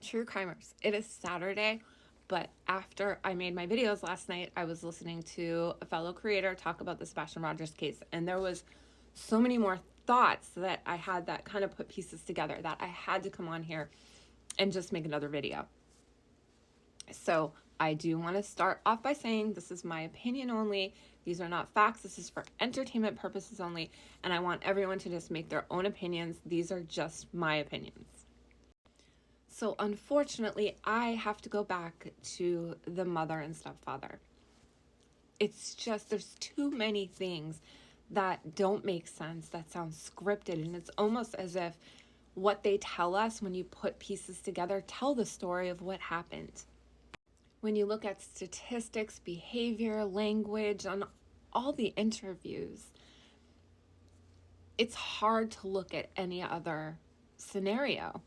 True crimers. It is Saturday, but after I made my videos last night, I was listening to a fellow creator talk about the Sebastian Rogers case, and there was so many more thoughts that I had that kind of put pieces together that I had to come on here and just make another video. So I do want to start off by saying this is my opinion only. These are not facts. This is for entertainment purposes only, and I want everyone to just make their own opinions. These are just my opinions. So unfortunately, I have to go back to the mother and stepfather. It's just, there's too many things that don't make sense, that sound scripted, and it's almost as if what they tell us when you put pieces together tell the story of what happened. When you look at statistics, behavior, language, on all the interviews, it's hard to look at any other scenario.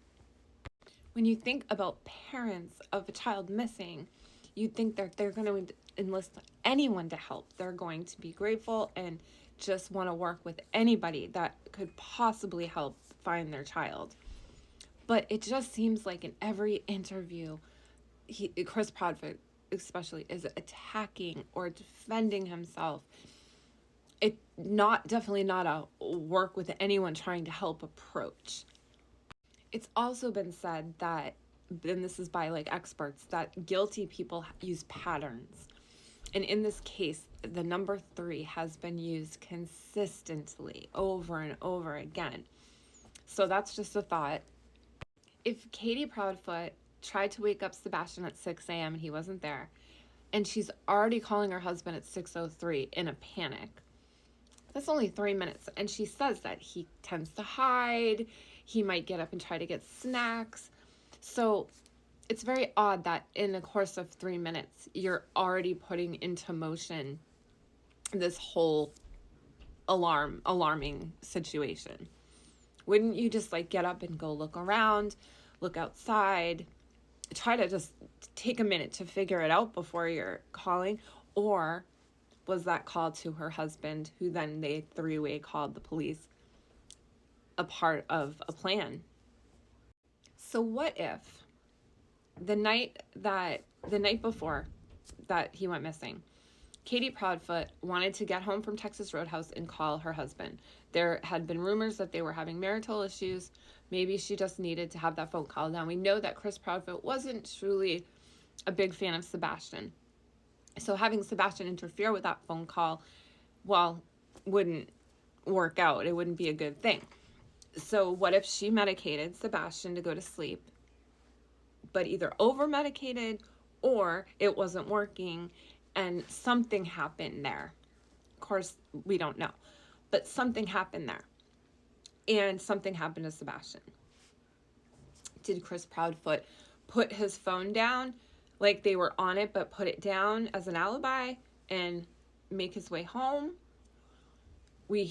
When you think about parents of a child missing, you'd think that they're going to enlist anyone to help. They're going to be grateful and just want to work with anybody that could possibly help find their child. But it just seems like in every interview, ChrisProudfoot especially is attacking or defending himself. It definitely not a work with anyone trying to help approach. It's also been said that, and this is by experts, that guilty people use patterns. And in this case, the number 3 has been used consistently over and over again. So that's just a thought. If KatieProudfoot tried to wake up Sebastian at 6 a.m. and he wasn't there, and she's already calling her husband at 6:03 in a panic, that's only 3 minutes. And she says that he tends to hide. He might get up and try to get snacks. So it's very odd that in the course of 3 minutes, you're already putting into motion this whole alarming situation. Wouldn't you just get up and go look around, look outside, try to just take a minute to figure it out before you're calling? Or was that call to her husband, who then they 3-way called the police, a part of a plan? So what if the night before that he went missing, KatieProudfoot wanted to get home from Texas Roadhouse and call her husband? There had been rumors that they were having marital issues. Maybe she just needed to have that phone call. Now we know that ChrisProudfoot wasn't truly a big fan of Sebastian. So having Sebastian interfere with that phone call, well, wouldn't work out. It wouldn't be a good thing. So what if she medicated Sebastian to go to sleep, but either over-medicated or it wasn't working and something happened there? Of course, we don't know, but something happened there. And something happened to Sebastian. Did ChrisProudfoot put his phone down, like they were on it, but put it down as an alibi and make his way home? We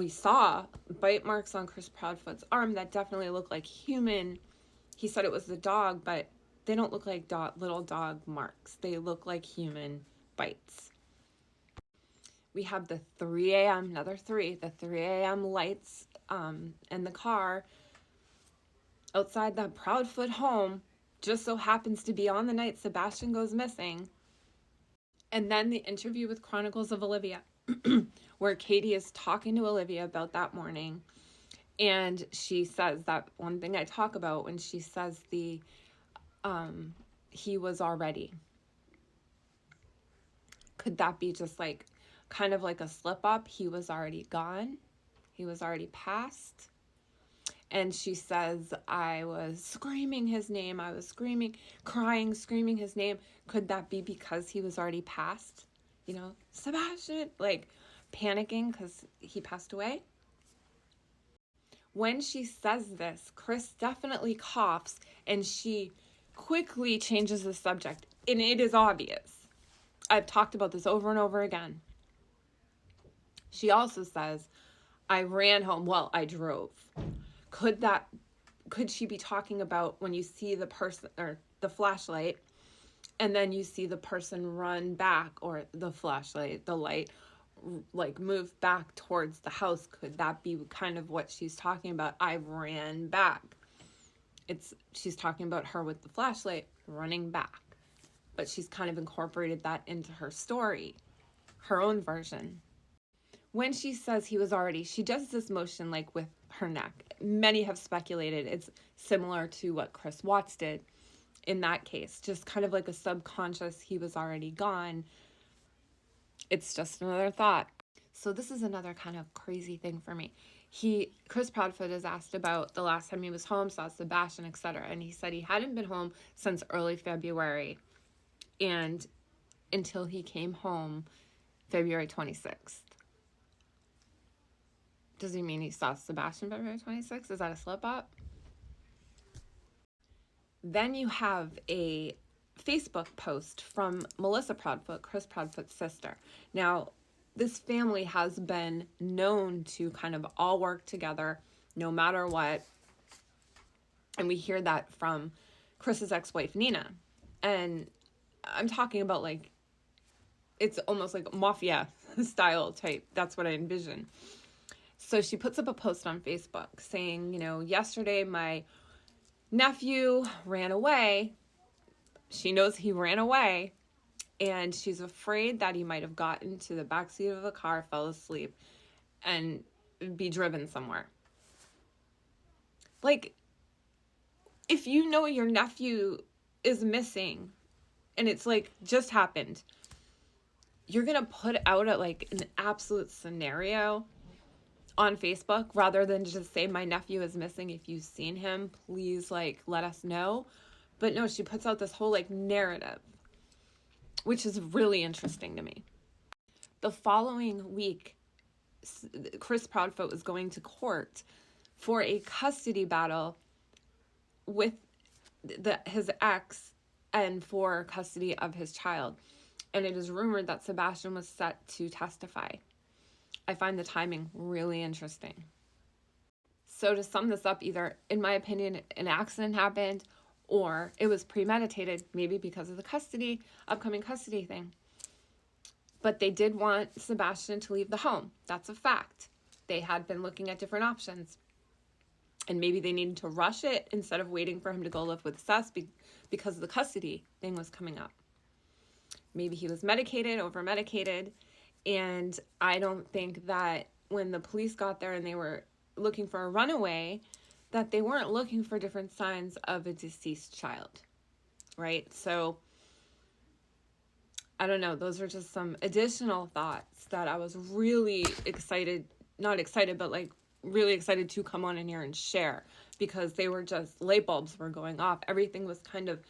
saw bite marks on ChrisProudfoot's arm that definitely look like human. He said it was the dog, but they don't look like little dog marks. They look like human bites. We have the 3 a.m., another 3, the 3 a.m. lights in the car outside the Proudfoot home just so happens to be on the night Sebastian goes missing. And then the interview with Chronicles of Olivia, where Katie is talking to Olivia about that morning. And she says that one thing I talk about when she says he was already. Could that be just kind of like a slip up? He was already gone. He was already passed. And she says, I was screaming his name. I was crying, screaming his name. Could that be because he was already passed? Sebastian, panicking because he passed away. When she says this, Chris definitely coughs and she quickly changes the subject. And it is obvious. I've talked about this over and over again. She also says, I ran home. Well, I drove. Could she be talking about when you see the person or the flashlight and then you see the person run back, or the flashlight, the light, move back towards the house? Could that be kind of what she's talking about? I ran back. She's talking about her with the flashlight running back, but she's kind of incorporated that into her story, her own version. When she says she does this motion like with her neck. Many have speculated it's similar to what Chris Watts did in that case, just kind of like a subconscious, he was already gone. It's just another thought. So this is another kind of crazy thing for me. ChrisProudfoot is asked about the last time he was home, saw Sebastian, etc. And he said he hadn't been home since early February, and until he came home February 26th. Does he mean he saw Sebastian February 26th? Is that a slip up? Then you have a Facebook post from Melissa Proudfoot, Chris Proudfoot's sister. Now, this family has been known to kind of all work together no matter what. And we hear that from Chris's ex-wife, Nina. And I'm talking about like, it's almost like mafia style type. That's what I envision. So she puts up a post on Facebook saying, yesterday my nephew ran away. She knows he ran away. And she's afraid that he might have gotten to the backseat of a car, fell asleep, and be driven somewhere. Like, if you know your nephew is missing, and it's like just happened, you're going to put out an absolute scenario on Facebook rather than just say, my nephew is missing. If you've seen him, please let us know. But no, she puts out this whole narrative, which is really interesting to me. The following week, Chris Proudfoot was going to court for a custody battle with his ex and for custody of his child. And it is rumored that Sebastian was set to testify. I find the timing really interesting. So to sum this up, either, in my opinion, an accident happened or it was premeditated, maybe because of the upcoming custody thing. But they did want Sebastian to leave the home. That's a fact. They had been looking at different options. And maybe they needed to rush it instead of waiting for him to go live with Sess because the custody thing was coming up. Maybe he was over-medicated. And I don't think that when the police got there and they were looking for a runaway, that they weren't looking for different signs of a deceased child, right? So, I don't know. Those are just some additional thoughts that I was really not excited, but really excited to come on in here and share, because they were just, light bulbs were going off. Everything was kind of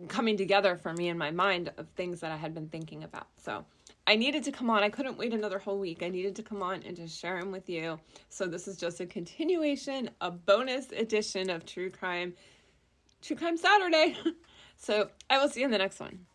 coming together for me in my mind of things that I had been thinking about. So I needed to come on. I couldn't wait another whole week. I needed to come on and just share them with you. So this is just a continuation, a bonus edition of True Crime Saturday. So I will see you in the next one.